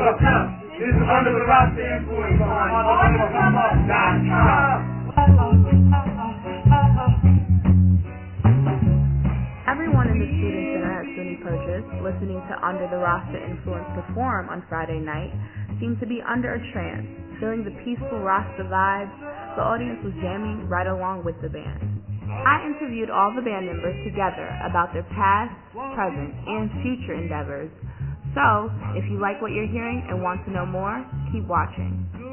This is Under the Rasta Influence on Everyone in the Student Center at SUNY Purchase listening to Under the Rasta Influence perform on Friday night seemed to be under a trance. Feeling the peaceful Rasta vibes, the audience was jamming right along with the band. I interviewed all the band members together about their past, present, and future endeavors. So, if you like what you're hearing and want to know more, keep watching. My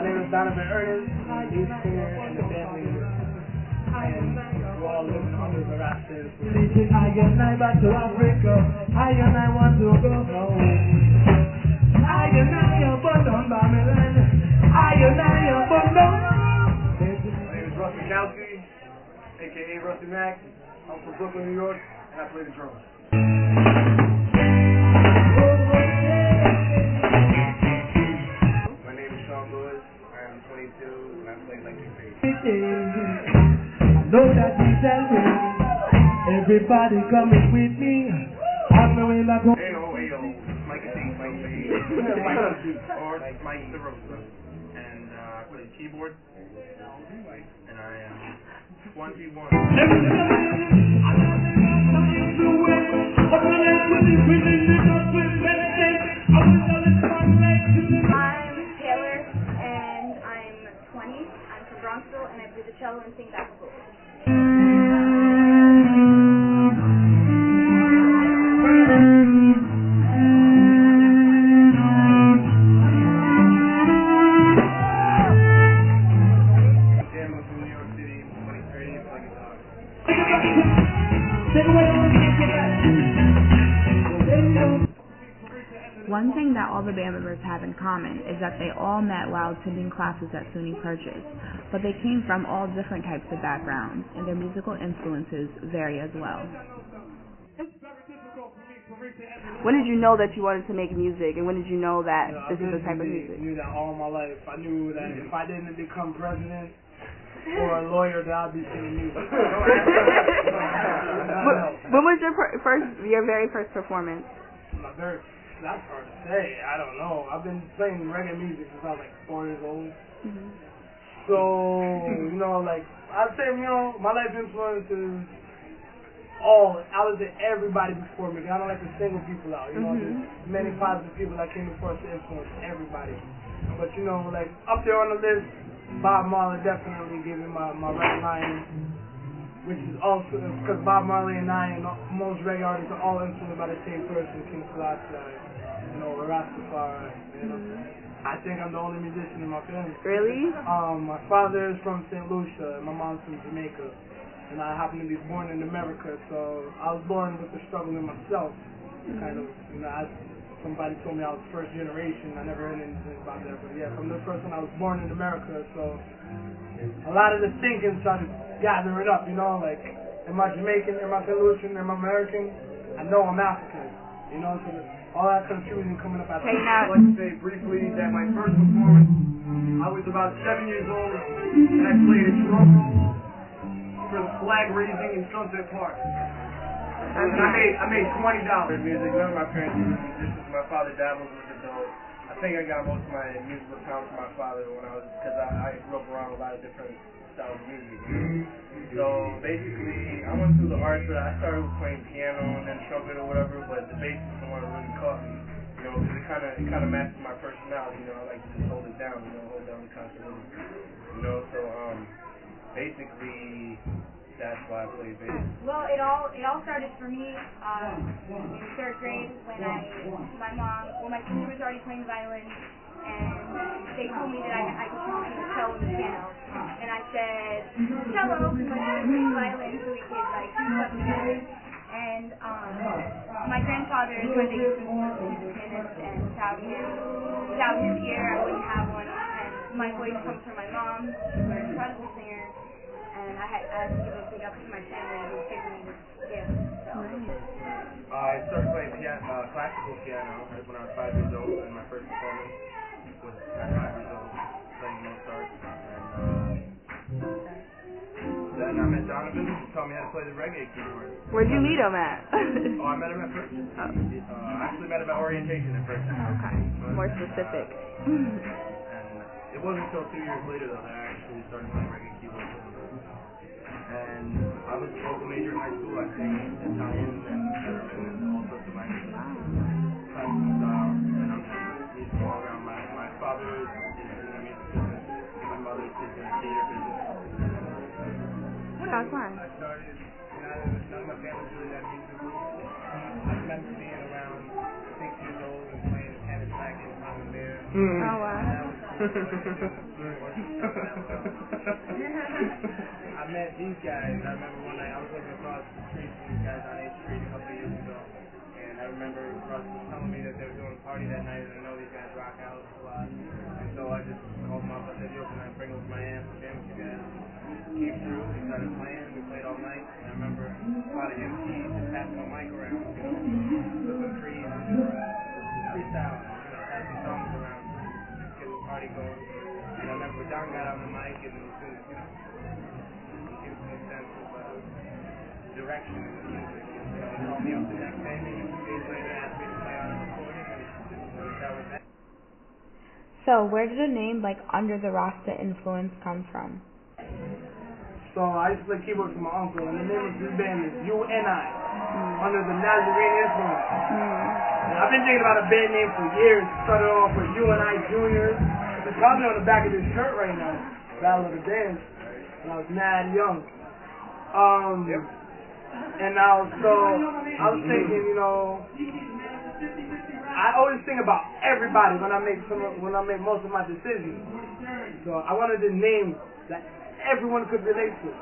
name is Donovan Ernest, lead singer and the band leader. And we're all living under the Rasta Influence. I back to Africa. I want to go home. My name is Rusty Kowski, aka Rusty Mac. I'm from Brooklyn, New York, and I play the drums. Know that you tell me, everybody coming with me. I'm the way back home. Ayo, Mike D, or Mike the Rosa, and I play keyboard, and I am 21. I'm Taylor, and I'm 20. I'm from Bronxville, and I play the cello and sing backup vocals. One thing that all the band members have in common is that they all met while attending classes at SUNY Purchase, but they came from all different types of backgrounds, and their musical influences vary as well. When did you know that you wanted to make music, and when did you know that this is the type of music? I knew that all my life. I knew that if I didn't become president or a lawyer, that I'd be singing music. When was your very first performance? That's hard to say. I don't know. I've been playing reggae music since I was like 4 years old. Mm-hmm. So, I'd say, my life influence is I would say everybody before me. I don't like to single people out. There's many positive people that came before us to influence everybody. But, up there on the list, Bob Marley definitely gave me my right line, which is also, because Bob Marley and I and most reggae artists are all influenced by the same person, King Selassie, the Rastafari, I think I'm the only musician in my family. Really? My father is from St. Lucia, and my mom's from Jamaica, and I happen to be born in America, so I was born with the struggle in myself, kind of, somebody told me I was first generation. I never heard anything about that, but yeah, from this person, I was born in America, so a lot of the thinking started gathering up, am I Jamaican, am I St. Lucian, am I American? I know I'm African, so all that confusion coming up. I'd like to say briefly that my first performance, I was about 7 years old, and I played a drum roll for the flag raising in Sunset Park. And I made $20 in music. None of my parents were musicians. My father dabbles with it, though. I think I got most of my musical talent from my father because I grew up around a lot of different styles of music. So basically, I went through the arts, but I started with playing piano and then trumpet or whatever. But the bass is the one that really caught me, because it kind of matches my personality. I like to just hold it down, hold down the continuity. So basically, that's why I play bass. Well, it all started for me in 3rd grade when my sister was already playing violin, and they told me that I could choose between the cello and the piano, and I said cello because my sister plays violin, so we could do stuff together. And my grandfather is my biggest influence. He's a pianist, and without his ear, I wouldn't have one. And my voice comes from my mom, who's an incredible singer. And I had to give a big up to my family who's given me this gift. So. I started playing classical piano when I was 5 years old, and my first performance was at 5 years old, playing Mozart. And then I met met Donovan, who taught me how to play the reggae keyboard. Where'd you meet him at? Oh, I met him at Purchase. Oh. I actually met him at orientation at Purchase. Okay. More specific. And it wasn't until 2 years later, though, that I actually started playing reggae keyboard. And I was a vocal major in high school. I sing Italian and German and all sorts of languages. Classical style. And I'm just musical all around. My father is in the music business. My mother is in the theater business. That's fine. I started, none of my family was really that musical. I remember being around 6 years old and playing tennis racket here and there. Oh, wow. I met these guys. I remember one night I was living across the street from these guys on 8th Street a couple of years ago. And I remember Russ was telling me that they were doing a party that night, and I know these guys rock out a lot. And so I just called them up. I said, yo, can I bring over my amp and jam with you guys? Came through, we started playing, we played all night, and I remember a lot of MCs just passing my mic around, flipping trees, freestyle, passing songs around, just getting the party going. And I remember Don got on the mic and was doing, he gave me a sense of direction in the music. And he called me up the next day, maybe 2 days later, asked me to play on a recording, and that was that. So, where did a name like Under the Rasta Influence come from? So I used to play keyboard for my uncle, and the name of this band is U.R.I, Under the Nazarene Influence. And I've been thinking about a band name for years. It started off with U.R.I Juniors. It's probably on the back of this shirt right now, Battle of the Dance, when I was mad young. And I was thinking, I always think about everybody when I make most of my decisions. So I wanted a name that everyone could relate to.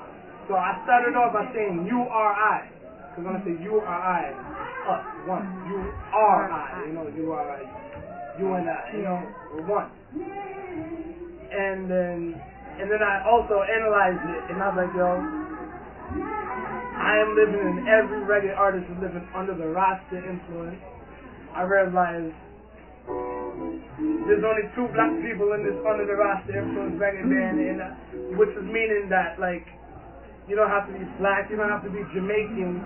So I started off by saying U.R.I. Because when I say U.R.I, us, one. U.R.I, U.R.I, you and I, we're one. And then I also analyzed it, and I was like, yo, I am living in every reggae artist is living under the Rasta influence. I realized there's only 2 black people in this Under the Rasta Influence reggae band, and which is meaning that, like, you don't have to be black, you don't have to be Jamaican.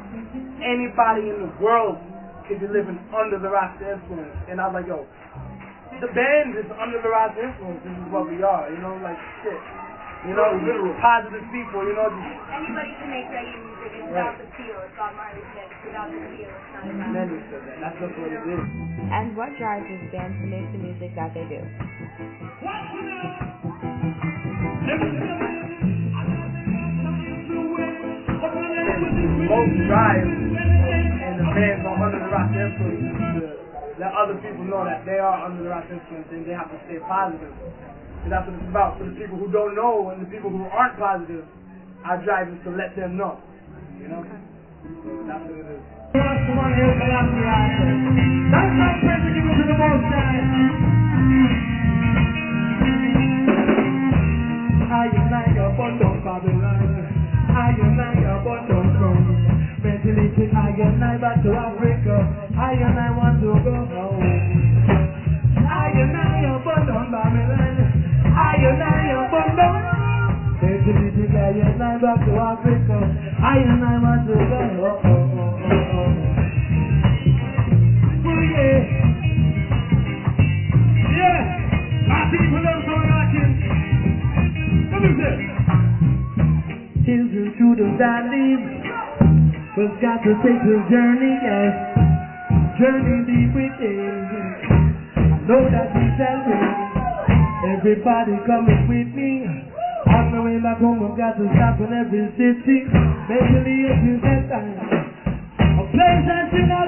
Anybody in the world can be living under the Rasta Influence. And I was like, yo, the band is under the Rasta Influence. This is what we are, like shit. Literal positive people, just Anybody can make reggae music. It's without the feel. It's Bob Marley said. It's without the feel. It's not about Many said that. That's just what it is. And what drives this band to make the music that they do? Most drive and the bands on Under the Rasta Influence is to let other people know that they are under the Rasta Influence and they have to stay positive. And that's what it's about. For the people who don't know and the people who aren't positive, our drive is to let them know. So that's what it is. That's not praise to give it to the Most High. I unite your bundle Babylon. I unite your bundle from mentality. I unite back to Africa. I unite want to go home. I unite your bundle Babylon. I unite your bundle. Mentality. I unite back to Africa. I unite want to go home. Children through the valley, we've got to take the journey, yes. Journey deep within. I know that we shall win. Everybody coming with me. On the way back home, we've got to stop in every city. Maybe it's that time. A place I should have